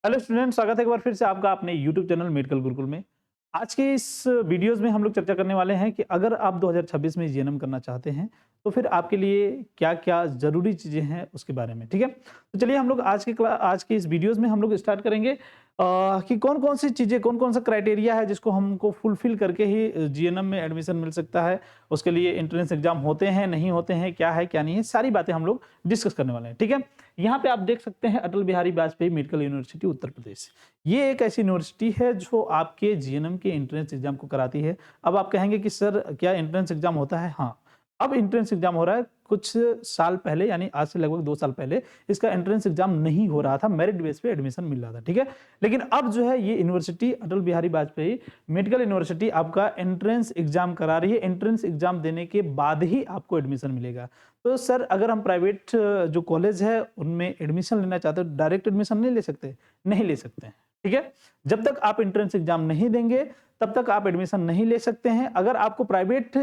Hello students, स्वागत है एक बार फिर से आपका अपने यूट्यूब चैनल मेडिकल गुरुकुल में। आज के इस वीडियोस में हम लोग चर्चा करने वाले हैं कि अगर आप 2026 में जीएनएम करना चाहते हैं तो फिर आपके लिए क्या-क्या ज़रूरी चीज़ें हैं उसके बारे में, ठीक है? तो चलिए हम लोग आज के इस वीडियोस में हम लोग स्टार्ट करेंगे कि कौन-कौन सी चीज़ें, कौन-कौन सा क्राइटेरिया है जिसको हमको फुलफिल करके ही जीएनएम में एडमिशन मिल सकता है। उसके लिए एंट्रेंस एग्जाम होते हैं, नहीं होते हैं, क्या है, क्या नहीं है, सारी बातें हम लोग डिस्कस करने वाले हैं, ठीक है? यहाँ पे आप देख सकते हैं अटल बिहारी वाजपेयी मेडिकल यूनिवर्सिटी उत्तर प्रदेश। ये एक ऐसी यूनिवर्सिटी है जो आपके जीएनएम के एंट्रेंस एग्जाम को कराती है। अब आप कहेंगे कि सर क्या एंट्रेंस एग्जाम होता है? हाँ, अब एंट्रेंस एग्जाम हो रहा है। कुछ साल पहले यानी आज से लगभग 2 साल पहले इसका एंट्रेंस एग्जाम नहीं हो रहा था, मेरिट बेस पे एडमिशन मिल रहा था, ठीक है? लेकिन अब जो है ये university Atal Bihari Vajpayee medical university आपका एंट्रेंस एग्जाम करा रही है। एंट्रेंस एग्जाम देने के बाद ही आपको एडमिशन मिलेगा। तो सर अगर हम प्राइवेट जो कॉलेज है उनमें एडमिशन लेना चाहते हो, डायरेक्ट एडमिशन नहीं ले सकते? नहीं ले सकते हैं, ठीक है? जब तक आप एंट्रेंस एग्जाम नहीं देंगे तब तक आप एडमिशन नहीं ले सकते हैं। अगर आपको प्राइवेट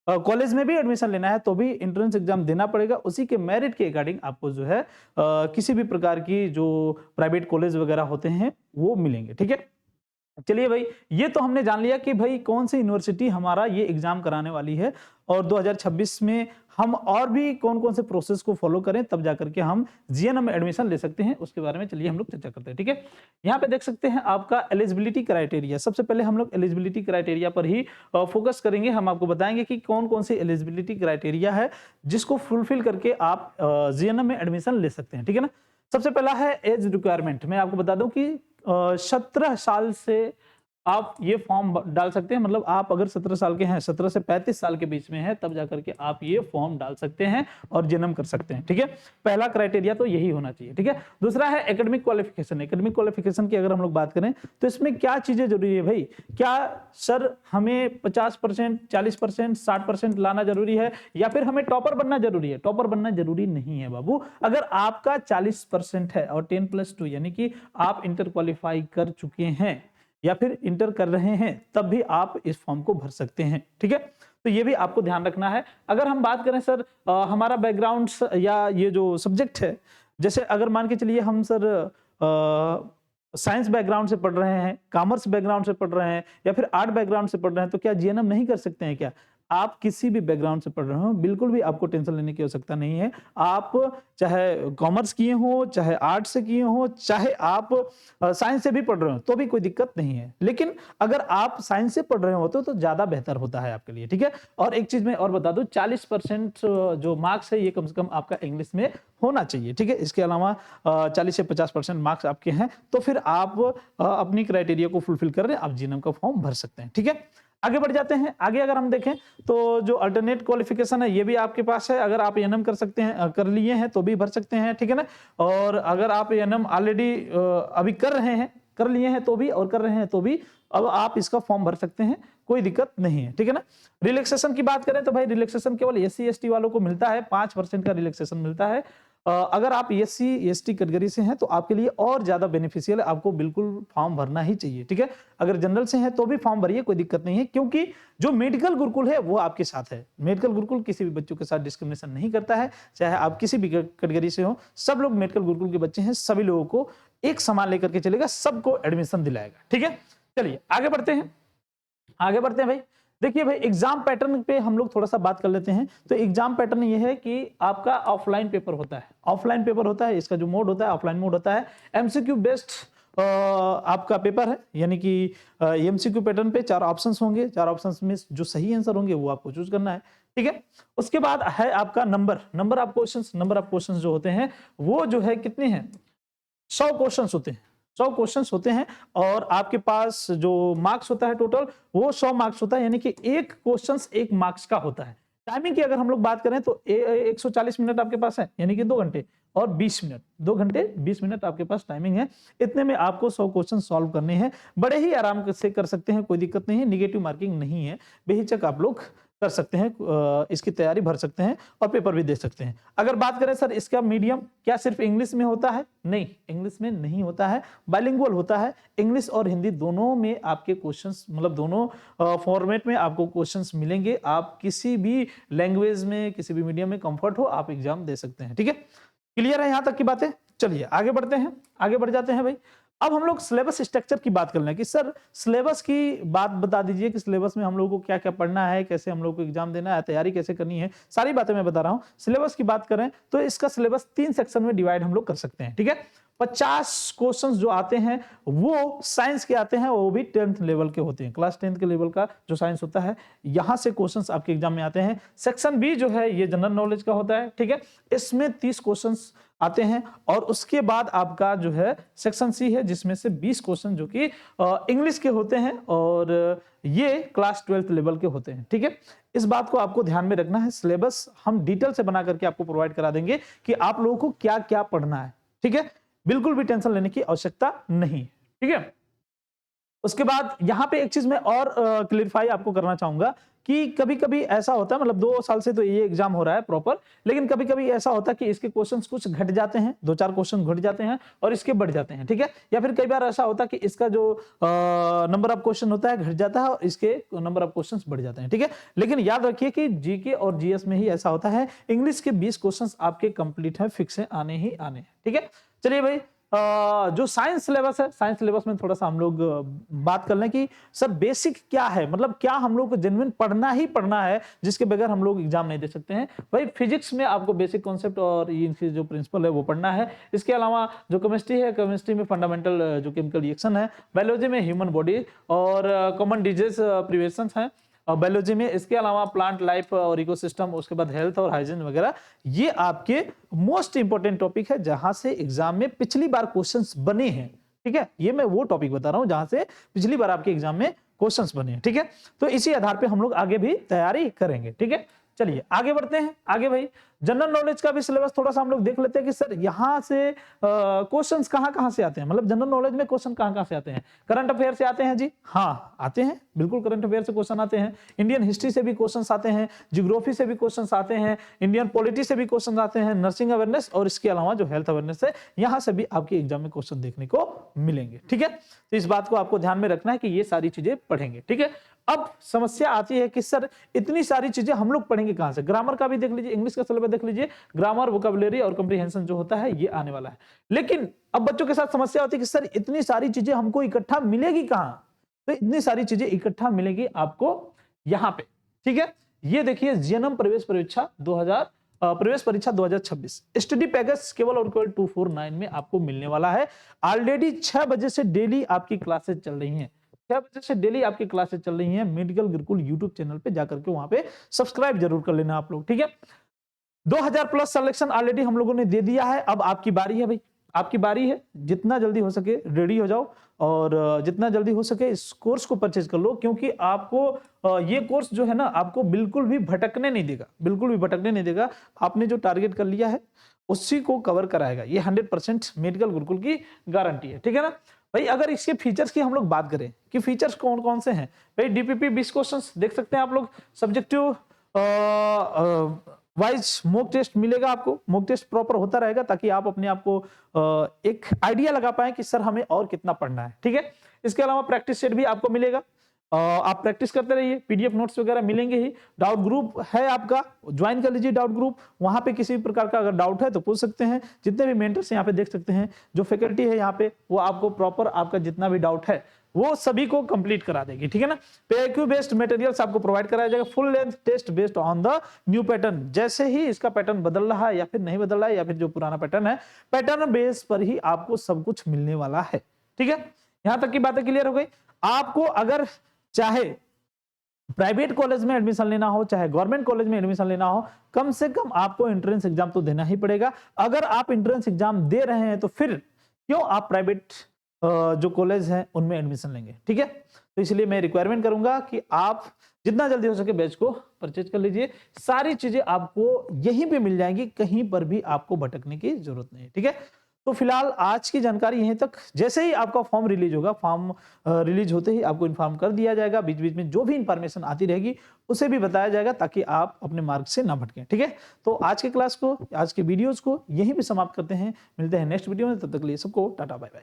कॉलेज में भी एडमिशन लेना है तो भी एंट्रेंस एग्जाम देना पड़ेगा। उसी के मेरिट के अकॉर्डिंग आपको जो है किसी भी प्रकार की जो प्राइवेट कॉलेज वगैरह होते हैं वो मिलेंगे, ठीक है? चलिए भाई, ये तो हमने जान लिया कि भाई कौन सी यूनिवर्सिटी हमारा ये एग्जाम कराने वाली है और 2026 में हम और भी कौन-कौन से प्रोसेस को फॉलो करें तब जाकर के हम जीएनएम में एडमिशन ले सकते हैं, उसके बारे में चलिए हम लोग चर्चा करते हैं, ठीक है? यहाँ पे देख सकते हैं आपका एलिजिबिलिटी क्राइटेरिया। सबसे पहले हम लोग एलिजिबिलिटी क्राइटेरिया पर ही फोकस करेंगे। हम आपको बताएंगे कि कौन-कौन सी एलिजिबिलिटी क्राइटेरिया है जिसको फुलफिल करके आप जीएनएम में एडमिशन ले सकते हैं, ठीक है ना? सबसे पहला है एज रिक्वायरमेंट। मैं आपको बता दूं कि 17 साल से आप ये फॉर्म डाल सकते हैं। मतलब आप अगर 17 साल के हैं, 17 से 35 साल के बीच में है, तब जाकर के आप ये फॉर्म डाल सकते हैं और जन्म कर सकते हैं, ठीक है? पहला क्राइटेरिया तो यही होना चाहिए, ठीक है? दूसरा है एकेडमिक क्वालिफिकेशन। एकेडमिक क्वालिफिकेशन की अगर हम लोग बात करें तो इसमें क्या चीजें जरूरी है भाई? क्या सर हमें 50%, 40%, 60% लाना जरूरी है या फिर हमें टॉपर बनना जरूरी है? टॉपर बनना जरूरी नहीं है बाबू। अगर आपका 40% है और 10+2 यानी कि आप इंटर क्वालिफाई कर चुके हैं या फिर इंटर कर रहे हैं तब भी आप इस फॉर्म को भर सकते हैं, ठीक है? तो ये भी आपको ध्यान रखना है। अगर हम बात करें सर हमारा बैकग्राउंड या ये जो सब्जेक्ट है, जैसे अगर मान के चलिए हम सर साइंस बैकग्राउंड से पढ़ रहे हैं, कॉमर्स बैकग्राउंड से पढ़ रहे हैं या फिर आर्ट बैकग्राउंड से पढ़ रहे हैं तो क्या जीएनएम नहीं कर सकते हैं क्या? आप किसी भी बैकग्राउंड से पढ़ रहे हो बिल्कुल भी आपको टेंशन लेने की आवश्यकता नहीं है। आप चाहे कॉमर्स किए हो, चाहे आर्ट से किए हो, चाहे आप साइंस से भी पढ़ रहे हो तो भी कोई दिक्कत नहीं है। लेकिन अगर आप साइंस से पढ़ रहे हो तो ज्यादा बेहतर होता है आपके लिए, ठीक है? और एक चीज मैं और बता दूं, 40% जो मार्क्स है ये कम से कम आपका इंग्लिश में होना चाहिए, ठीक है? इसके अलावा 40 से 50% मार्क्स आपके हैं तो फिर आप अपनी क्राइटेरिया को फुलफिल कर रहे हैं, आप जीएनएम का फॉर्म भर सकते हैं, ठीक है? आगे बढ़ जाते हैं। आगे अगर हम देखें तो जो अल्टरनेट क्वालिफिकेशन है ये भी आपके पास है। अगर आप एएनएम कर सकते हैं, कर लिए हैं तो भी भर सकते हैं, ठीक है ना? और अगर आप एएनएम ऑलरेडी अभी कर रहे हैं, कर लिए हैं तो भी और कर रहे हैं तो भी अब आप इसका फॉर्म भर सकते हैं, कोई दिक्कत नहीं है, ठीक है ना? रिलैक्सेशन की बात करें तो भाई रिलैक्सेशन केवल एससी एसटी वालों को मिलता है, 5% का रिलैक्सेशन मिलता है। अगर आप एससी एसटी कैटेगरी से हैं तो आपके लिए और ज्यादा बेनिफिशियल है, आपको बिल्कुल फॉर्म भरना ही चाहिए, ठीक है? अगर जनरल से हैं तो भी फॉर्म भरिए, कोई दिक्कत नहीं है, क्योंकि जो मेडिकल गुरुकुल है वो आपके साथ है। मेडिकल गुरुकुल किसी भी बच्चों के साथ डिस्क्रिमिनेशन नहीं करता है, चाहे आप किसी भी कैटेगरी से हो। सब लोग मेडिकल गुरुकुल के बच्चे हैं, सभी लोगों को एक समान लेकर के चलेगा, सबको एडमिशन दिलाएगा, ठीक है? चलिए आगे बढ़ते हैं, आगे बढ़ते हैं भाई। देखिए भाई एग्जाम पैटर्न पे हम लोग थोड़ा सा बात कर लेते हैं। तो एग्जाम पैटर्न ये है कि आपका ऑफलाइन पेपर होता है, ऑफलाइन पेपर होता है, इसका जो मोड होता है ऑफलाइन मोड होता है। एमसीक्यू बेस्ड आपका पेपर है, यानी कि एमसीक्यू पैटर्न पे 4 ऑप्शंस होंगे, 4 ऑप्शंस में जो सही आंसर होंगे वो आपको चूज करना है, ठीक है? उसके बाद है आपका नंबर ऑफ क्वेश्चंस जो होते हैं वो जो है कितने हैं? 100 क्वेश्चंस होते हैं, 100 क्वेश्चंस होते हैं और आपके पास जो मार्क्स होता है टोटल वो 100 मार्क्स होता है, यानी कि एक क्वेश्चंस 1 मार्क्स का होता है। टाइमिंग की अगर हम लोग बात करें तो 140 मिनट आपके पास है, यानी कि 2 घंटे और 20 मिनट, 2 घंटे 20 मिनट आपके पास टाइमिंग है। इतने में आपको 100 क्वेश्चन सॉल्व करने हैं, बड़े ही आराम से कर सकते हैं, कोई दिक्कत नहीं है, निगेटिव मार्किंग नहीं है, बेहिचक आप लोग कर सकते हैं, इसकी तैयारी भर सकते हैं और पेपर भी दे सकते हैं। अगर बात करें सर इसका मीडियम क्या सिर्फ इंग्लिश में होता है? नहीं, इंग्लिश में नहीं होता है, बाइलिंगुअल होता है। इंग्लिश और हिंदी दोनों में आपके क्वेश्चंस, मतलब दोनों फॉर्मेट में आपको क्वेश्चंस मिलेंगे। आप किसी भी लैंग्वेज में, किसी भी मीडियम में कंफर्ट हो, आप एग्जाम दे सकते हैं, ठीक है? क्लियर है यहां तक की बातें? चलिए आगे बढ़ते हैं, आगे बढ़ जाते हैं भाई। अब हम लोग सिलेबस स्ट्रक्चर की बात कर रहे हैं कि सर सिलेबस की बात बता दीजिए कि सिलेबस में हम लोगों को क्या क्या पढ़ना है, कैसे हम लोग को एग्जाम देना है, तैयारी कैसे करनी है, सारी बातें मैं बता रहा हूं। सिलेबस की बात करें तो इसका सिलेबस 3 सेक्शन में डिवाइड हम लोग कर सकते हैं, ठीक है। 50 क्वेश्चंस जो आते हैं वो साइंस के आते हैं, वो भी 10th लेवल के होते हैं, क्लास 10th के लेवल का जो साइंस होता है, यहां से क्वेश्चंस आपके एग्जाम में आते हैं। सेक्शन बी जो है ये जनरल नॉलेज का होता है, ठीक है, इसमें 30 क्वेश्चंस आते हैं। और उसके बाद आपका जो है सेक्शन सी है जिसमें से 20 क्वेश्चन जो कि इंग्लिश के होते हैं और ये क्लास 12th लेवल के होते हैं, ठीक है। इस बात को आपको ध्यान में रखना है। सिलेबस हम डिटेल से बना करके आपको प्रोवाइड करा देंगे कि आप लोगों को क्या क्या पढ़ना है, ठीक है। बिल्कुल भी टेंशन लेने की आवश्यकता नहीं, ठीक है। उसके बाद यहां पे एक चीज मैं और क्लियरफाई आपको करना चाहूंगा कि कभी-कभी ऐसा होता है, मतलब 2 साल से तो ये एग्जाम हो रहा है प्रॉपर, लेकिन कभी-कभी ऐसा होता है कि इसके क्वेश्चंस कुछ घट जाते हैं, 2-4 क्वेश्चन घट जाते हैं और इसके बढ़ जाते हैं, ठीक है। या फिर कई बार ऐसा होता है कि इसका जो नंबर ऑफ क्वेश्चन होता है घट जाता है और इसके नंबर ऑफ क्वेश्चंस बढ़ जाते हैं, ठीक है। लेकिन याद रखिए कि जीके और जीएस में ही ऐसा होता है। इंग्लिश के 20 क्वेश्चंस आपके कंप्लीट है, फिक्स है, आने ही आने हैं, ठीक है। चलिए भाई, जो साइंस सिलेबस है, साइंस सिलेबस में थोड़ा सा हम लोग बात कर लें कि सर बेसिक क्या है, मतलब क्या हम लोग को जेन्युइन पढ़ना ही पढ़ना है जिसके बगैर हम लोग एग्जाम नहीं दे सकते हैं। भाई फिजिक्स में आपको बेसिक कॉन्सेप्ट और इनकी जो प्रिंसिपल है वो पढ़ना है। इसके अलावा जो केमिस्ट्री है, केमिस्ट्री में फंडामेंटल जो केमिकल रिएक्शन है, बायोलॉजी में ह्यूमन बॉडी और कॉमन डिजीज प्रिवेंशन है बायोलॉजी में। इसके अलावा प्लांट लाइफ और इकोसिस्टम, उसके बाद हेल्थ और हाइजीन वगैरह, ये आपके मोस्ट इंपोर्टेंट टॉपिक है जहां से एग्जाम में पिछली बार क्वेश्चंस बने हैं, ठीक है। ये मैं वो टॉपिक बता रहा हूं जहां से पिछली बार आपके एग्जाम में क्वेश्चंस बने हैं, ठीक है। तो इसी आधार पे हम लोग आगे भी तैयारी करेंगे, ठीक है। चलिए आगे बढ़ते हैं। आगे भाई जनरल नॉलेज का भी सिलेबस थोड़ा सा हम लोग देख लेते हैं कि सर यहां से क्वेश्चंस कहां से आते हैं, मतलब जनरल नॉलेज में क्वेश्चन कहां से आते हैं। करंट अफेयर से आते हैं जी, हाँ आते हैं, बिल्कुल करंट अफेयर से क्वेश्चन आते हैं। इंडियन हिस्ट्री से भी क्वेश्चंस आते हैं, ज्योग्राफी से भी क्वेश्चंस आते हैं, इंडियन पॉलिटी से भी क्वेश्चन आते हैं, नर्सिंग अवेयरनेस और इसके अलावा जो हेल्थ अवेयरनेस है, यहां से भी आपके एग्जाम में क्वेश्चन देखने को मिलेंगे, ठीक है। तो इस बात को आपको ध्यान में रखना है कि ये सारी चीजें पढ़ेंगे, ठीक है। अब समस्या आती है कि सर इतनी सारी चीजें हम लोग पढ़ेंगे कहां से। ग्रामर का भी देख लीजिए, इंग्लिश का सिलेबस देख लीजिए, ग्रामर, वोकैबुलरी और कॉम्प्रिहेंशन जो होता है ये आने वाला है। लेकिन अब बच्चों के साथ समस्या होती है कि सर इतनी सारी चीजें हमको इकट्ठा मिलेगी कहां। तो इतनी सारी चीजें इकट्ठा मिलेगी आपको यहां पे, ठीक है। ये देखिए जीएनएम प्रवेश परीक्षा 2026 स्टडी पैकेज केवल और केवल 249 में आपको मिलने वाला है। ऑलरेडी 6 बजे से डेली आपकी क्लासेस चल रही हैं, 6 बजे से डेली आपकी क्लासेस चल रही हैं मेडिकल गुरुकुल यूट्यूब चैनल पे जाकर के वहां पे सब्सक्राइब जरूर कर लेना आप लोग, ठीक है। 2000 प्लस सिलेक्शन ऑलरेडी हम लोगों ने दे दिया है। अब आपकी बारी है भाई, आपकी बारी है, जितना जल्दी हो सके रेडी हो जाओ और जितना जल्दी हो सके इस कोर्स को परचेज कर लो, क्योंकि आपको ये कोर्स जो है ना आपको बिल्कुल भी भटकने नहीं देगा, बिल्कुल भी भटकने नहीं देगा। आपने जो टारगेट कर लिया है उसी को कवर कराएगा, ये 100% मेडिकल गुरुकुल की गारंटी है, ठीक है ना भाई। अगर इसके फीचर्स की हम लोग बात करें कि फीचर्स कौन कौन से हैं भाई, डीपीपी 20 क्वेश्चंस देख सकते हैं आप लोग, सब्जेक्टिव वाइज मॉक टेस्ट मिलेगा आपको, मॉक टेस्ट प्रॉपर होता रहेगा ताकि आप अपने आप को एक आइडिया लगा पाए कि सर हमें और कितना पढ़ना है, ठीक है। इसके अलावा प्रैक्टिस सेट भी आपको मिलेगा, आप प्रैक्टिस करते रहिए, पीडीएफ नोट्स वगैरह मिलेंगे ही। डाउट ग्रुप है आपका, ज्वाइन कर लीजिए डाउट ग्रुप, वहां पे किसी प्रकार का अगर डाउट है तो पूछ सकते हैं। जितने भी मेंटर्स यहाँ पे देख सकते हैं, जो फैकल्टी है यहाँ पे वो आपको प्रॉपर आपका जितना भी डाउट है वो सभी को कंप्लीट करा देगी, ठीक है ना। पेक्यू बेस्ड मटेरियल्स आपको प्रोवाइड कराया जाएगा, full length test based on the new pattern. जैसे ही इसका पैटर्न बदल रहा है या फिर नहीं बदल रहा है या फिर जो पुराना पैटर्न है, पैटर्न बेस पर ही आपको सब कुछ मिलने वाला है, ठीक है। यहां तक की बातें क्लियर हो गई। आपको अगर चाहे प्राइवेट कॉलेज में एडमिशन लेना हो चाहे गवर्नमेंट कॉलेज में एडमिशन लेना हो, कम से कम आपको एंट्रेंस एग्जाम तो देना ही पड़ेगा। अगर आप एंट्रेंस एग्जाम दे रहे हैं तो फिर क्यों आप प्राइवेट जो कॉलेज हैं उनमें एडमिशन लेंगे, ठीक है। तो इसलिए मैं रिक्वायरमेंट करूंगा कि आप जितना जल्दी हो सके बैच को परचेज कर लीजिए। सारी चीजें आपको यहीं पे मिल जाएंगी, कहीं पर भी आपको भटकने की जरूरत नहीं, ठीक है। तो फिलहाल आज की जानकारी यहीं तक। जैसे ही आपका फॉर्म रिलीज होगा, फॉर्म रिलीज होते ही आपको इन्फॉर्म कर दिया जाएगा। बीच बीच में जो भी इंफॉर्मेशन आती रहेगी उसे भी बताया जाएगा ताकि आप अपने मार्ग से ना भटकें, ठीक है। तो आज के क्लास को, आज के वीडियोस को यहीं पे समाप्त करते हैं। मिलते हैं नेक्स्ट वीडियो में, तब तक के लिए सबको टाटा बाय बाय।